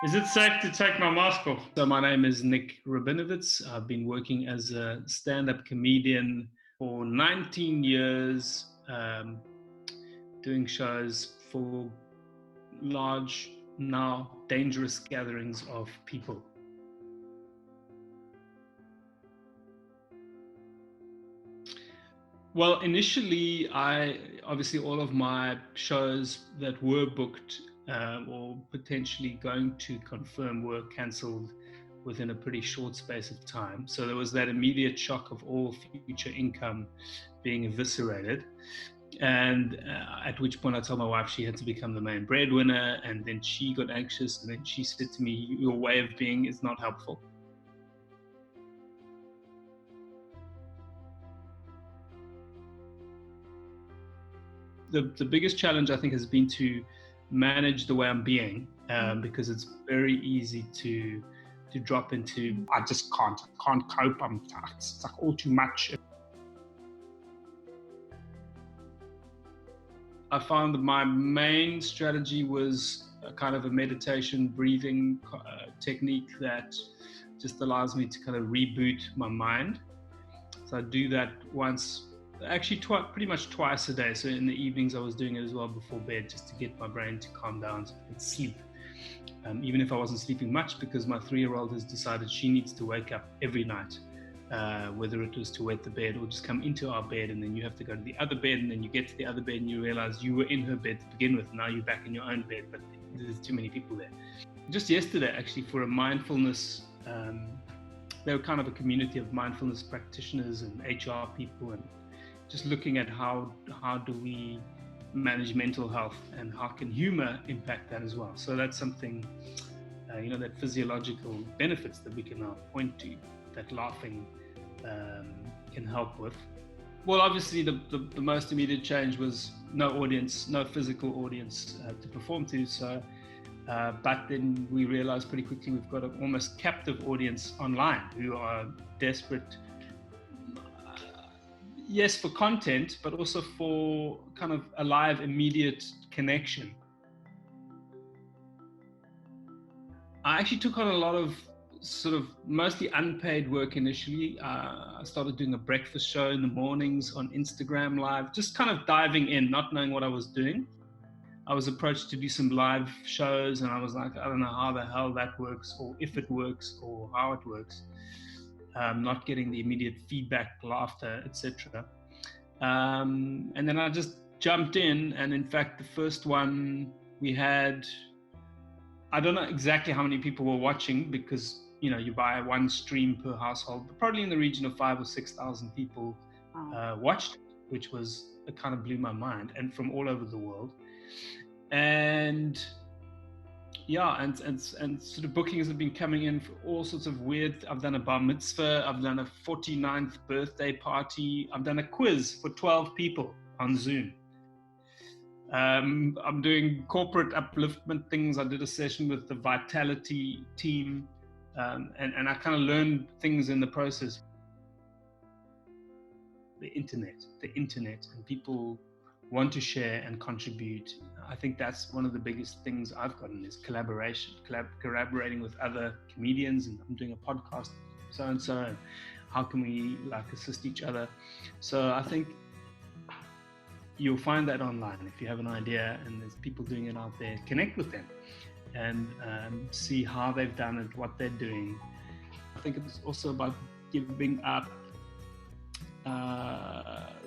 Is it safe to take my mask off? So my name is Nik Rabinowitz. I've been working as a stand-up comedian for 19 years, doing shows for large, now dangerous gatherings of people. Well, initially, obviously all of my shows that were booked or potentially going to confirm were cancelled within a pretty short space of time. So there was that immediate shock of all future income being eviscerated. And at which point I told my wife she had to become the main breadwinner, and then she got anxious, and then she said to me, "Your way of being is not helpful." The biggest challenge I think has been to manage the way I'm being, because it's very easy to drop into I just can't cope. It's like all too much. I found that my main strategy was a kind of a meditation breathing technique that just allows me to kind of reboot my mind. So I do that pretty much twice a day. So in the evenings I was doing it as well before bed, just to get my brain to calm down and sleep. Even if I wasn't sleeping much, because my 3-year-old has decided she needs to wake up every night, whether it was to wet the bed or just come into our bed, and then you have to go to the other bed, and then you get to the other bed and you realize you were in her bed to begin with. Now you're back in your own bed, but there's too many people there. Just yesterday, actually, for a mindfulness, they were kind of a community of mindfulness practitioners and HR people, and just looking at how do we manage mental health and how can humor impact that as well. So that's something, that physiological benefits that we can now point to, that laughing can help with. Well, obviously the most immediate change was no audience, no physical audience to perform to. So, but then we realized pretty quickly we've got an almost captive audience online who are desperate, yes, for content, but also for kind of a live, immediate connection. I actually took on a lot of sort of mostly unpaid work initially. I started doing a breakfast show in the mornings on Instagram Live, just kind of diving in, not knowing what I was doing. I was approached to do some live shows, and I was like, I don't know how the hell that works, or if it works, or how it works. Not getting the immediate feedback, laughter, etc. And then I just jumped in, and in fact, the first one we had, I don't know exactly how many people were watching, because you buy one stream per household, but probably in the region of 5,000 or 6,000 people watched it, which it kind of blew my mind, and from all over the world. And yeah, and sort of bookings have been coming in for all sorts of weird. I've done a bar mitzvah, I've done a 49th birthday party, I've done a quiz for 12 people on Zoom. I'm doing corporate upliftment things. I did a session with the Vitality team, and I kind of learned things in the process. The internet, and people want to share and contribute. I think that's one of the biggest things I've gotten is collaboration, collaborating with other comedians, and I'm doing a podcast, so and so, and how can we assist each other. So I think you'll find that online. If you have an idea and there's people doing it out there, connect with them and see how they've done it, what they're doing. I think it's also about giving up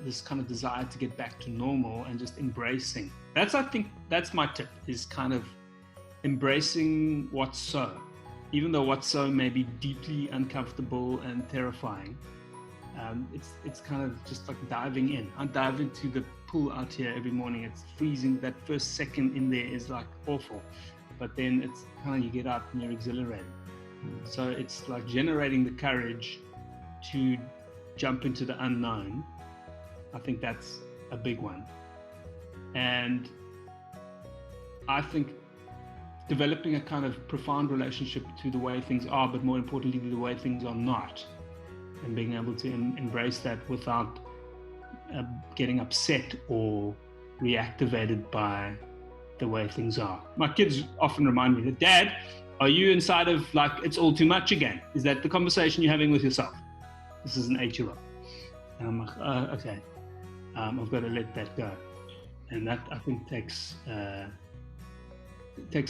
this kind of desire to get back to normal and just embracing. I think that's my tip, is kind of embracing what's so. Even though what's so may be deeply uncomfortable and terrifying, it's kind of just like diving in. I dive into the pool out here every morning. It's freezing. That first second in there is like awful, but then it's kind of, you get out and you're exhilarated. So it's like generating the courage to jump into the unknown. I think that's a big one. And I think developing a kind of profound relationship to the way things are, but more importantly, the way things are not, and being able to embrace that without getting upset or reactivated by the way things are. My kids often remind me that, Dad, are you inside of like, it's all too much again? Is that the conversation you're having with yourself? This is an 8-year-old. And I'm like, okay, I've got to let that go. And that, I think, takes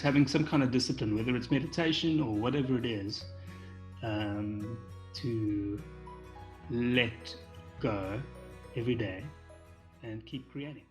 having some kind of discipline, whether it's meditation or whatever it is, to let go every day and keep creating.